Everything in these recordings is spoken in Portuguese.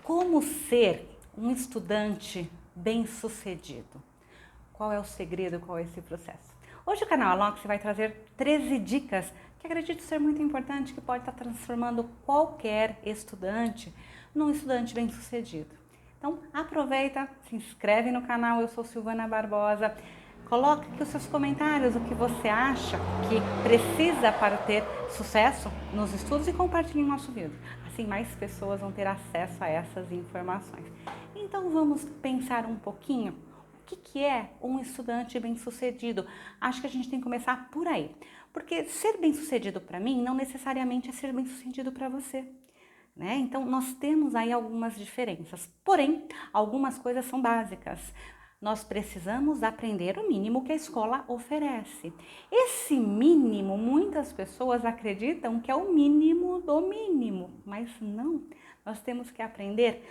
Como ser um estudante bem-sucedido? Qual é o segredo, qual é esse processo? Hoje o canal Alox vai trazer 13 dicas que acredito ser muito importante, que pode estar transformando qualquer estudante num estudante bem-sucedido. Então aproveita, se inscreve no canal, eu sou Silvana Barbosa, coloca aqui os seus comentários, o que você acha que precisa para ter sucesso nos estudos e compartilhe o nosso vídeo. Assim mais pessoas vão ter acesso a essas informações. Então vamos pensar um pouquinho o que é um estudante bem-sucedido. Acho que a gente tem que começar por aí. Porque ser bem-sucedido para mim não necessariamente é ser bem-sucedido para você. Né? Então nós temos aí algumas diferenças. Porém, algumas coisas são básicas. Nós precisamos aprender o mínimo que a escola oferece. Esse mínimo, muitas pessoas acreditam que é o mínimo do mínimo, mas não. Nós temos que aprender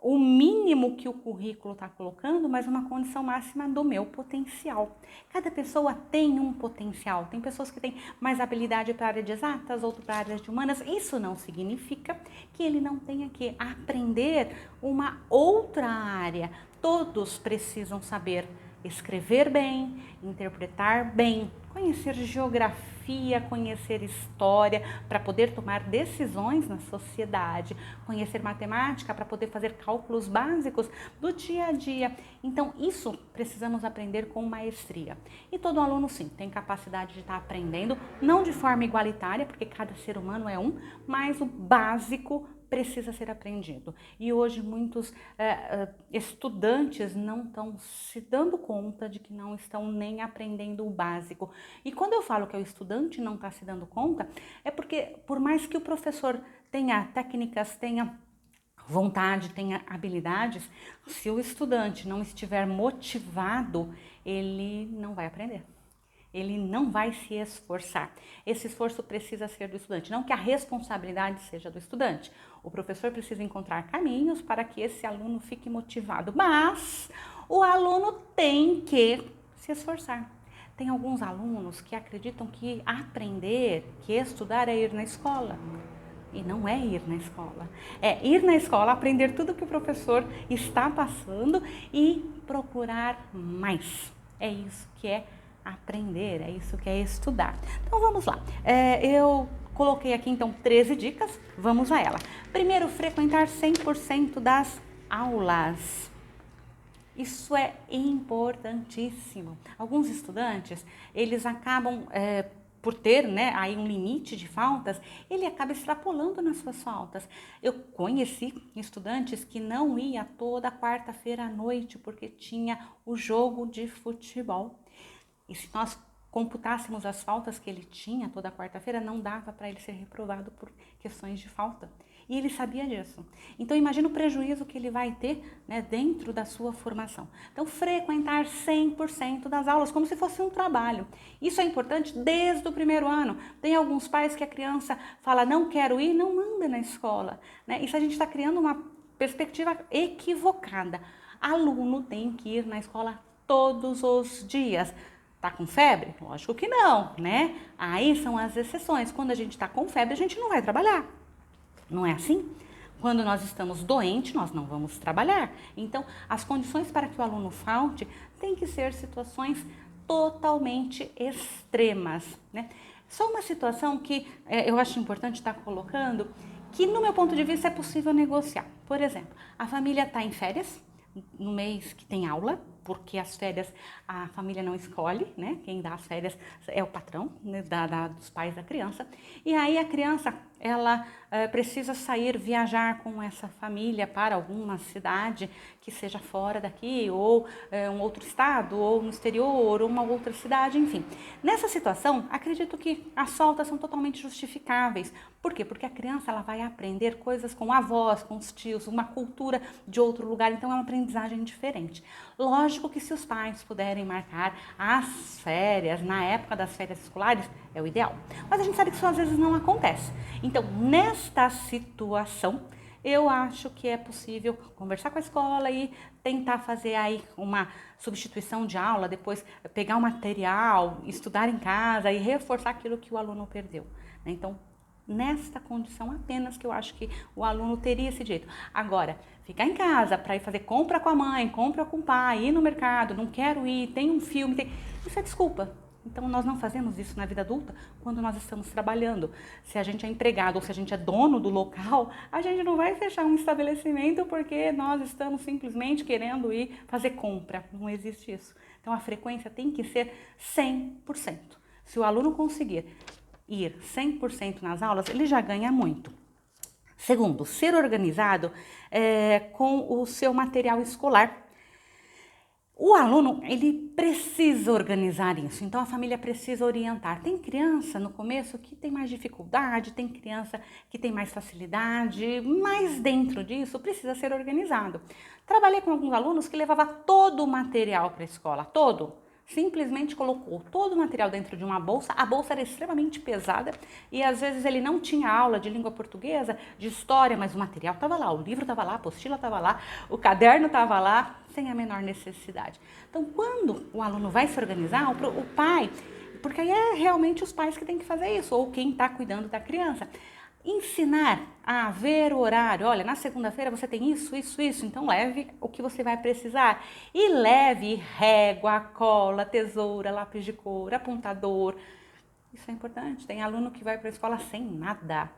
o mínimo que o currículo está colocando, mas uma condição máxima do meu potencial. Cada pessoa tem um potencial. Tem pessoas que têm mais habilidade para a área de exatas, outras para a área de humanas. Isso não significa que ele não tenha que aprender uma outra área. Todos precisam saber escrever bem, interpretar bem, conhecer geografia, conhecer história para poder tomar decisões na sociedade, conhecer matemática para poder fazer cálculos básicos do dia a dia. Então isso precisamos aprender com maestria. E todo aluno sim tem capacidade de estar aprendendo, não de forma igualitária, porque cada ser humano é um, mas o básico precisa ser aprendido. E hoje muitos estudantes não estão se dando conta de que não estão nem aprendendo o básico. E quando eu falo que o estudante não está se dando conta, é porque por mais que o professor tenha técnicas, tenha vontade, tenha habilidades, se o estudante não estiver motivado, ele não vai aprender. Ele não vai se esforçar. Esse esforço precisa ser do estudante, não que a responsabilidade seja do estudante. O professor precisa encontrar caminhos para que esse aluno fique motivado, mas o aluno tem que se esforçar. Tem alguns alunos que acreditam que aprender, que estudar é ir na escola. E não é ir na escola. É ir na escola, aprender tudo que o professor está passando e procurar mais. É isso que é aprender, é isso que é estudar. Então vamos lá. Eu coloquei aqui então 13 dicas, vamos a ela. Primeiro, frequentar 100% das aulas. Isso é importantíssimo. Alguns estudantes, eles acabam por ter, né, aí um limite de faltas, ele acaba extrapolando nas suas faltas. Eu conheci estudantes que não ia toda quarta-feira à noite porque tinha o jogo de futebol. E se nós computássemos as faltas que ele tinha toda quarta-feira, não dava para ele ser reprovado por questões de falta. E ele sabia disso. Então imagina o prejuízo que ele vai ter, né, dentro da sua formação. Então frequentar 100% das aulas, como se fosse um trabalho. Isso é importante desde o primeiro ano. Tem alguns pais que a criança fala, não quero ir, não manda na escola. Né? Isso a gente está criando uma perspectiva equivocada. Aluno tem que ir na escola todos os dias. Tá com febre? Lógico que não, né? Aí são as exceções. Quando a gente tá com febre, a gente não vai trabalhar. Não é assim? Quando nós estamos doentes, nós não vamos trabalhar. Então, as condições para que o aluno falte tem que ser situações totalmente extremas, né? Só uma situação que eu acho importante estar colocando, que no meu ponto de vista é possível negociar. Por exemplo, a família está em férias, no mês que tem aula, porque as férias a família não escolhe, né? Quem dá as férias é o patrão, né? Dos pais da criança. E aí a criança, ela precisa sair, viajar com essa família para alguma cidade que seja fora daqui, ou um outro estado, ou no exterior, ou uma outra cidade, enfim. Nessa situação, acredito que as faltas são totalmente justificáveis. Por quê? Porque a criança ela vai aprender coisas com avós, com os tios, uma cultura de outro lugar, então é uma aprendizagem diferente. Lógico que se os pais puderem marcar as férias, na época das férias escolares, é o ideal. Mas a gente sabe que isso às vezes não acontece. Então, nesta situação, eu acho que é possível conversar com a escola e tentar fazer aí uma substituição de aula, depois pegar o material, estudar em casa e reforçar aquilo que o aluno perdeu. Então, nesta condição apenas que eu acho que o aluno teria esse direito. Agora, ficar em casa para ir fazer compra com a mãe, compra com o pai, ir no mercado, não quero ir, tem um filme, isso é desculpa. Então, nós não fazemos isso na vida adulta quando nós estamos trabalhando. Se a gente é empregado ou se a gente é dono do local, a gente não vai fechar um estabelecimento porque nós estamos simplesmente querendo ir fazer compra. Não existe isso. Então, a frequência tem que ser 100%. Se o aluno conseguir ir 100% nas aulas, ele já ganha muito. Segundo, ser organizado com o seu material escolar. O aluno, ele precisa organizar isso, então a família precisa orientar. Tem criança no começo que tem mais dificuldade, tem criança que tem mais facilidade, mas dentro disso precisa ser organizado. Trabalhei com alguns alunos que levavam todo o material para a escola, todo. Simplesmente colocou todo o material dentro de uma bolsa, a bolsa era extremamente pesada e às vezes ele não tinha aula de língua portuguesa, de história, mas o material estava lá, o livro estava lá, a apostila estava lá, o caderno estava lá, sem a menor necessidade. Então, quando o aluno vai se organizar, o pai, porque aí é realmente os pais que têm que fazer isso, ou quem está cuidando da criança, ensinar a ver o horário. Olha, na segunda-feira você tem isso, então leve o que você vai precisar. E leve régua, cola, tesoura, lápis de cor, apontador. Isso é importante. Tem aluno que vai para a escola sem nada.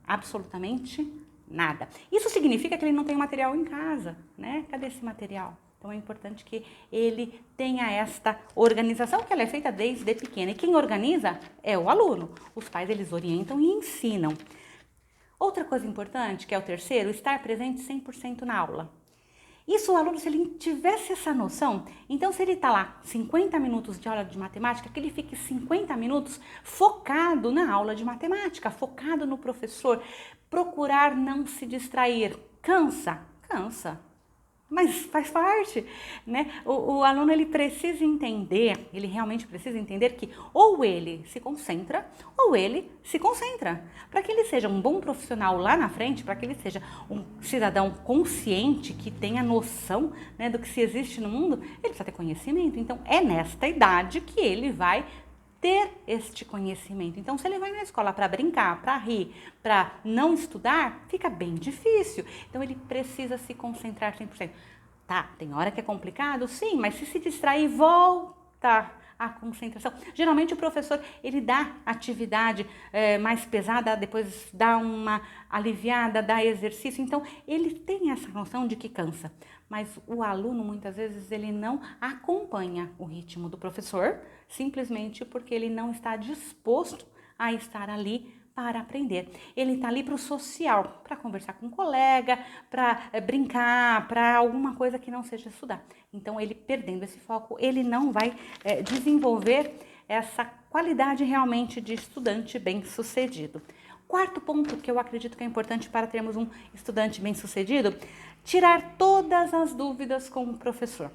Absolutamente nada. Isso significa que ele não tem material em casa, né? Cadê esse material? Então é importante que ele tenha esta organização, que ela é feita desde pequena. E quem organiza é o aluno. Os pais, eles orientam e ensinam. Outra coisa importante, que é o terceiro, estar presente 100% na aula. Isso o aluno, se ele tivesse essa noção, então se ele está lá 50 minutos de aula de matemática, que ele fique 50 minutos focado na aula de matemática, focado no professor, procurar não se distrair. Cansa? Cansa. Mas faz parte, né? O aluno, ele precisa entender, ele realmente precisa entender que ou ele se concentra ou ele se concentra. Para que ele seja um bom profissional lá na frente, para que ele seja um cidadão consciente, que tenha noção, né, do que se existe no mundo, ele precisa ter conhecimento. Então, é nesta idade que ele vai ter este conhecimento. Então, se ele vai na escola para brincar, para rir, para não estudar, fica bem difícil. Então, ele precisa se concentrar 100%. Tá, tem hora que é complicado? Sim, mas se distrair, volta a concentração. Geralmente, o professor, ele dá atividade mais pesada, depois dá uma aliviada, dá exercício. Então, ele tem essa noção de que cansa. Mas o aluno, muitas vezes, ele não acompanha o ritmo do professor, simplesmente porque ele não está disposto a estar ali para aprender. Ele está ali para o social, para conversar com um colega, para brincar, para alguma coisa que não seja estudar. Então, ele perdendo esse foco, ele não vai desenvolver essa qualidade realmente de estudante bem-sucedido. Quarto ponto que eu acredito que é importante para termos um estudante bem-sucedido, tirar todas as dúvidas com o professor.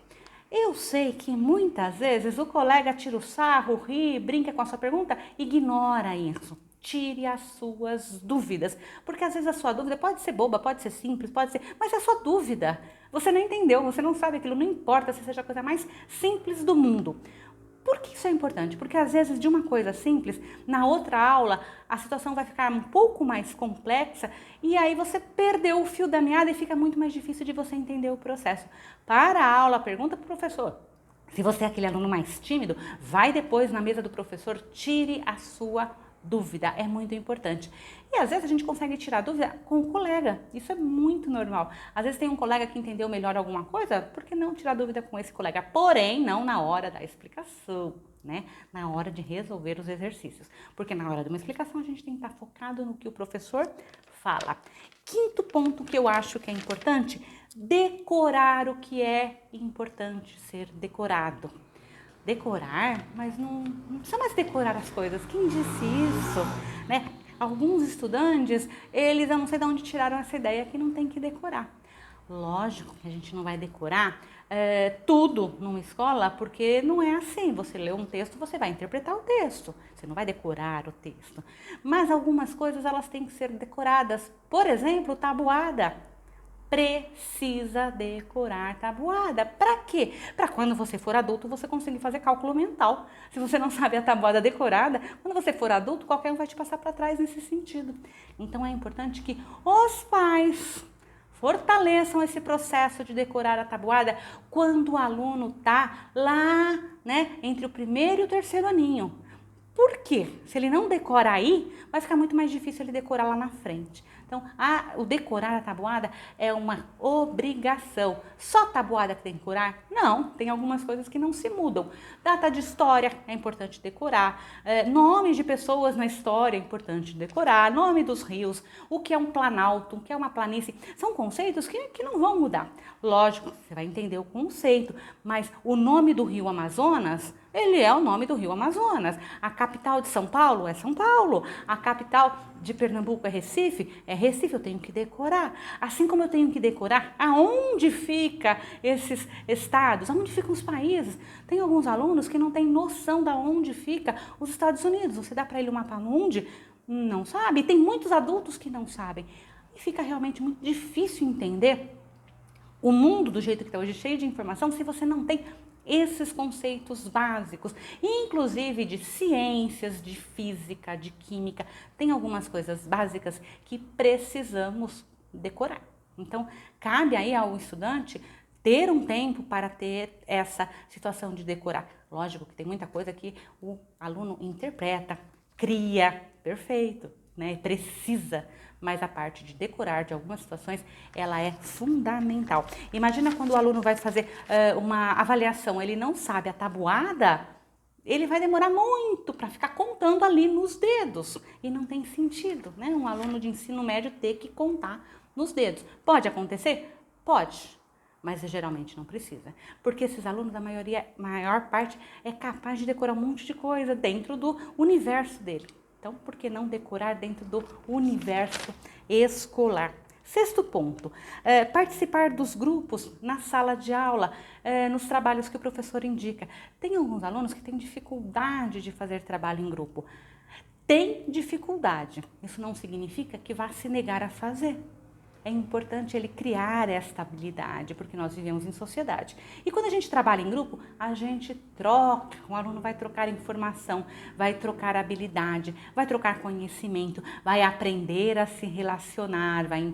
Eu sei que muitas vezes o colega tira o sarro, ri, brinca com a sua pergunta, ignora isso. Tire as suas dúvidas, porque às vezes a sua dúvida pode ser boba, pode ser simples, pode ser, mas é a sua dúvida. Você não entendeu, você não sabe aquilo, não importa se seja a coisa mais simples do mundo. Por que isso é importante? Porque às vezes de uma coisa simples, na outra aula, a situação vai ficar um pouco mais complexa e aí você perdeu o fio da meada e fica muito mais difícil de você entender o processo. Para a aula, pergunta para o professor. Se você é aquele aluno mais tímido, vai depois na mesa do professor, tire a sua dúvida, é muito importante. E às vezes a gente consegue tirar dúvida com o colega, isso é muito normal. Às vezes tem um colega que entendeu melhor alguma coisa, por que não tirar dúvida com esse colega? Porém, não na hora da explicação, né? Na hora de resolver os exercícios. Porque na hora de uma explicação a gente tem que estar focado no que o professor fala. Quinto ponto que eu acho que é importante, decorar o que é importante ser decorado. Decorar, mas não precisa mais decorar as coisas. Quem disse isso, né? Alguns estudantes, eles, eu não sei de onde tiraram essa ideia que não tem que decorar. Lógico que a gente não vai decorar tudo numa escola, porque não é assim. Você lê um texto, você vai interpretar o texto. Você não vai decorar o texto. Mas algumas coisas, elas têm que ser decoradas. Por exemplo, tabuada. precisa decorar tabuada. Para quê? Para quando você for adulto você conseguir fazer cálculo mental. Se você não sabe a tabuada decorada, quando você for adulto, qualquer um vai te passar para trás nesse sentido. Então é importante que os pais fortaleçam esse processo de decorar a tabuada quando o aluno está lá, né, entre o primeiro e o terceiro aninho. Por quê? Se ele não decora aí, vai ficar muito mais difícil ele decorar lá na frente. Então, o decorar a tabuada é uma obrigação. Só tabuada que tem que decorar? Não, tem algumas coisas que não se mudam. Data de história é importante decorar. Nomes de pessoas na história é importante decorar. Nome dos rios, o que é um planalto, o que é uma planície. São conceitos que não vão mudar. Lógico, você vai entender o conceito, mas o nome do rio Amazonas, ele é o nome do rio Amazonas. A capital de São Paulo é São Paulo. A capital de Pernambuco é Recife? É Recife, eu tenho que decorar. Assim como eu tenho que decorar aonde fica esses estados, aonde ficam os países. Tem alguns alunos que não têm noção de onde fica os Estados Unidos. Você dá para ele o mapa mundi? Não sabe. Tem muitos adultos que não sabem. E fica realmente muito difícil entender o mundo do jeito que está hoje, cheio de informação, se você não tem esses conceitos básicos, inclusive de ciências, de física, de química. Tem algumas coisas básicas que precisamos decorar. Então, cabe aí ao estudante ter um tempo para ter essa situação de decorar. Lógico que tem muita coisa que o aluno interpreta, cria, perfeito, né? Precisa, mas a parte de decorar de algumas situações, ela é fundamental. Imagina quando o aluno vai fazer uma avaliação, ele não sabe a tabuada, ele vai demorar muito para ficar contando ali nos dedos, e não tem sentido, né? Um aluno de ensino médio ter que contar nos dedos. Pode acontecer? Pode. Mas geralmente não precisa, porque esses alunos, a maior parte, é capaz de decorar um monte de coisa dentro do universo dele. Então, por que não decorar dentro do universo escolar? Sexto ponto, participar dos grupos na sala de aula, nos trabalhos que o professor indica. Tem alguns alunos que têm dificuldade de fazer trabalho em grupo. Tem dificuldade, isso não significa que vá se negar a fazer. É importante ele criar esta habilidade, porque nós vivemos em sociedade. E quando a gente trabalha em grupo, a gente troca, o aluno vai trocar informação, vai trocar habilidade, vai trocar conhecimento, vai aprender a se relacionar, vai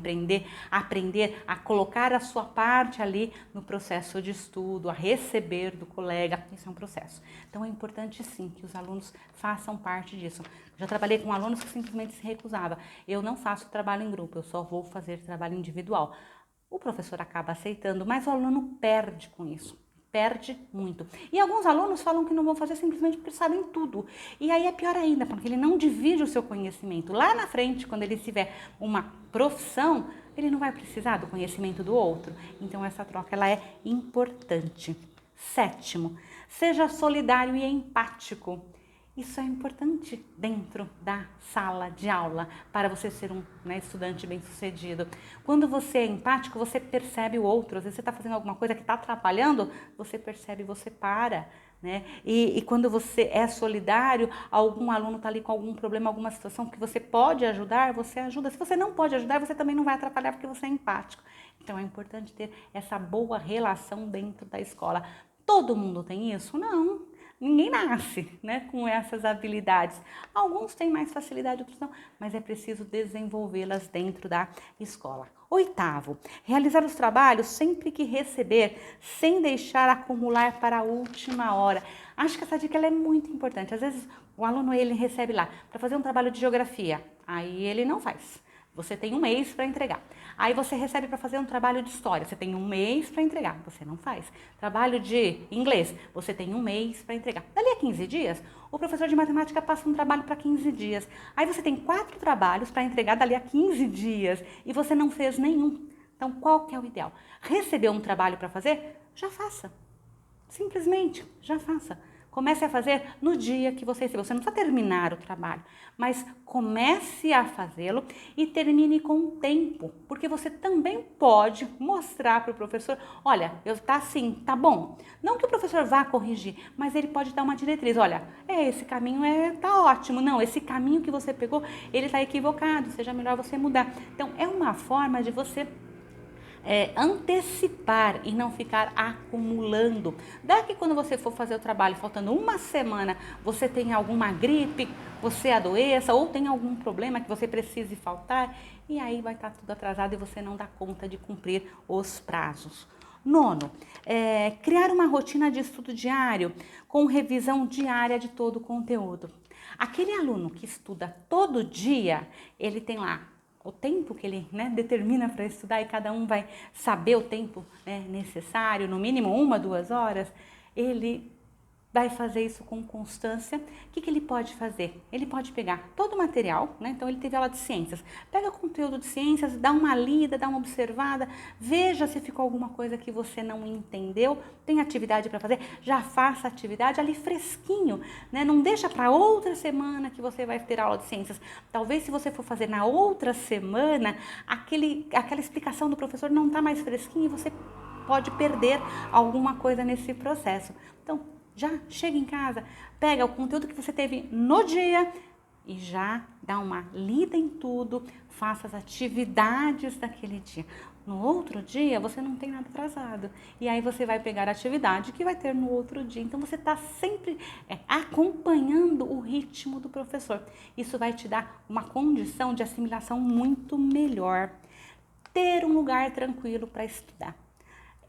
aprender a colocar a sua parte ali no processo de estudo, a receber do colega. Isso é um processo. Então é importante sim que os alunos façam parte disso. Já trabalhei com alunos que simplesmente se recusavam. Eu não faço trabalho em grupo, eu só vou fazer trabalho individual. O professor acaba aceitando, mas o aluno perde com isso. Perde muito. E alguns alunos falam que não vão fazer simplesmente porque sabem tudo. E aí é pior ainda, porque ele não divide o seu conhecimento. Lá na frente, quando ele tiver uma profissão, ele não vai precisar do conhecimento do outro. Então essa troca ela é importante. Sétimo, seja solidário e empático. Isso é importante dentro da sala de aula para você ser um estudante bem-sucedido. Quando você é empático, você percebe o outro. Às vezes você está fazendo alguma coisa que está atrapalhando, você percebe e você para. Né? E quando você é solidário, algum aluno está ali com algum problema, alguma situação que você pode ajudar, você ajuda. Se você não pode ajudar, você também não vai atrapalhar porque você é empático. Então é importante ter essa boa relação dentro da escola. Todo mundo tem isso? Não. Ninguém nasce, né, com essas habilidades. Alguns têm mais facilidade, outros não, mas é preciso desenvolvê-las dentro da escola. Oitavo, realizar os trabalhos sempre que receber, sem deixar acumular para a última hora. Acho que essa dica ela é muito importante. Às vezes o aluno ele recebe lá para fazer um trabalho de geografia, aí ele não faz. Você tem um mês para entregar. Aí você recebe para fazer um trabalho de história. Você tem um mês para entregar. Você não faz. Trabalho de inglês. Você tem um mês para entregar. Dali a 15 dias, o professor de matemática passa um trabalho para 15 dias. Aí você tem 4 trabalhos para entregar dali a 15 dias. E você não fez nenhum. Então, qual que é o ideal? Recebeu um trabalho para fazer? Já faça. Simplesmente, já faça. Comece a fazer no dia que você recebeu. Você não precisa terminar o trabalho, mas comece a fazê-lo e termine com tempo, porque você também pode mostrar para o professor, olha, tá assim, tá bom. Não que o professor vá corrigir, mas ele pode dar uma diretriz, olha, esse caminho tá ótimo. Não, esse caminho que você pegou, ele tá equivocado, seja melhor você mudar. Então, é uma forma de você antecipar e não ficar acumulando. Daqui quando você for fazer o trabalho, faltando uma semana, você tem alguma gripe, você adoeça ou tem algum problema que você precise faltar, e aí vai estar tudo atrasado e você não dá conta de cumprir os prazos. Nono, criar uma rotina de estudo diário com revisão diária de todo o conteúdo. Aquele aluno que estuda todo dia, ele tem lá o tempo que ele determina para estudar, e cada um vai saber o tempo necessário, no mínimo 1, 2 horas, ele vai fazer isso com constância. O que ele pode fazer? Ele pode pegar todo o material, então ele teve aula de ciências, pega o conteúdo de ciências, dá uma lida, dá uma observada, veja se ficou alguma coisa que você não entendeu, tem atividade para fazer, já faça a atividade ali fresquinho, não deixa para outra semana que você vai ter aula de ciências. Talvez se você for fazer na outra semana, aquela explicação do professor não está mais fresquinha e você pode perder alguma coisa nesse processo. Então, já chega em casa, pega o conteúdo que você teve no dia e já dá uma lida em tudo, faça as atividades daquele dia. No outro dia, você não tem nada atrasado. E aí você vai pegar a atividade que vai ter no outro dia. Então, você está sempre acompanhando o ritmo do professor. Isso vai te dar uma condição de assimilação muito melhor. Ter um lugar tranquilo para estudar.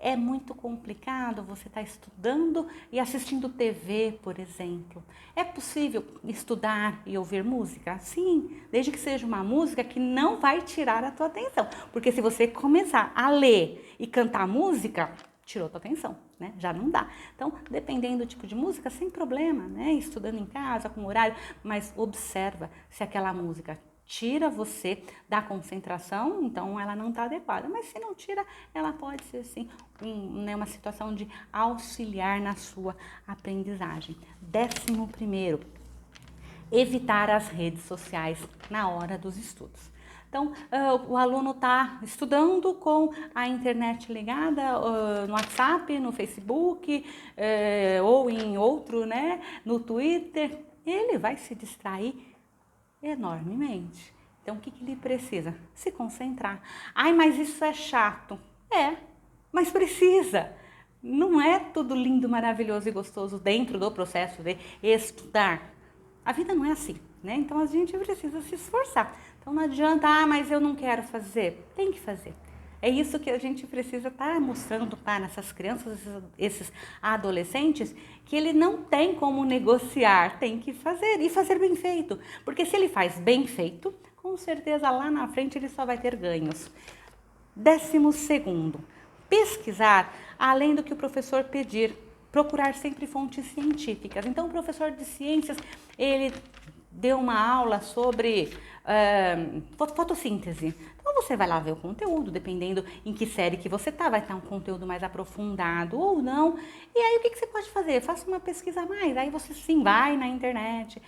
É muito complicado você estar estudando e assistindo TV, por exemplo. É possível estudar e ouvir música? Sim, desde que seja uma música que não vai tirar a tua atenção. Porque se você começar a ler e cantar música, tirou a tua atenção, já não dá. Então, dependendo do tipo de música, sem problema, estudando em casa, com horário, mas observa se aquela música tira você da concentração, então ela não está adequada. Mas se não tira, ela pode ser sim uma situação de auxiliar na sua aprendizagem. 11º, evitar as redes sociais na hora dos estudos. Então, o aluno está estudando com a internet ligada no WhatsApp, no Facebook ou em outro, no Twitter, ele vai se distrair enormemente. Então, o que ele precisa? Se concentrar. Ai, mas isso é chato. Mas precisa. Não é tudo lindo, maravilhoso e gostoso dentro do processo de estudar. A vida não é assim, Então, a gente precisa se esforçar. Então, não adianta, mas eu não quero fazer. Tem que fazer. É isso que a gente precisa estar mostrando para essas crianças, esses adolescentes, que ele não tem como negociar, tem que fazer e fazer bem feito. Porque se ele faz bem feito, com certeza lá na frente ele só vai ter ganhos. 12º, pesquisar além do que o professor pedir, procurar sempre fontes científicas. Então, o professor de ciências, ele deu uma aula sobre fotossíntese. Então você vai lá ver o conteúdo, dependendo em que série que você tá, vai estar um conteúdo mais aprofundado ou não. E aí o que você pode fazer? Faça uma pesquisa a mais. Aí você sim vai na internet,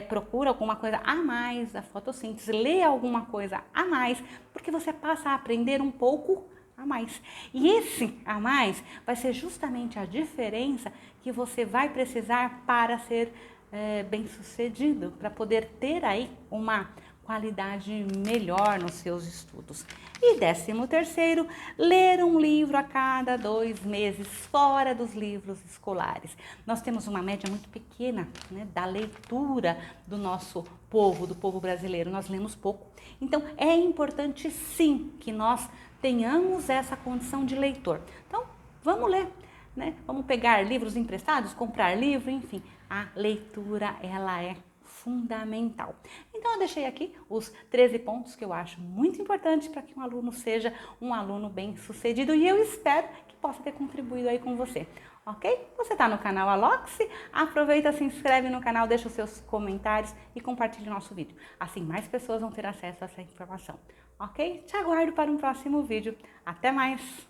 procura alguma coisa a mais da fotossíntese, lê alguma coisa a mais, porque você passa a aprender um pouco a mais. E esse a mais vai ser justamente a diferença que você vai precisar para ser bem-sucedido, para poder ter aí uma qualidade melhor nos seus estudos. E 13º, ler um livro a cada 2 meses, fora dos livros escolares. Nós temos uma média muito pequena da leitura do nosso povo, do povo brasileiro. Nós lemos pouco. Então, é importante sim que nós tenhamos essa condição de leitor. Então, vamos ler. Vamos pegar livros emprestados, comprar livro, enfim, a leitura ela é fundamental. Então eu deixei aqui os 13 pontos que eu acho muito importantes para que um aluno seja um aluno bem sucedido, e eu espero que possa ter contribuído aí com você, ok? Você está no canal Aloxi? Aproveita, se inscreve no canal, deixa os seus comentários e compartilhe o nosso vídeo. Assim mais pessoas vão ter acesso a essa informação, ok? Te aguardo para um próximo vídeo. Até mais!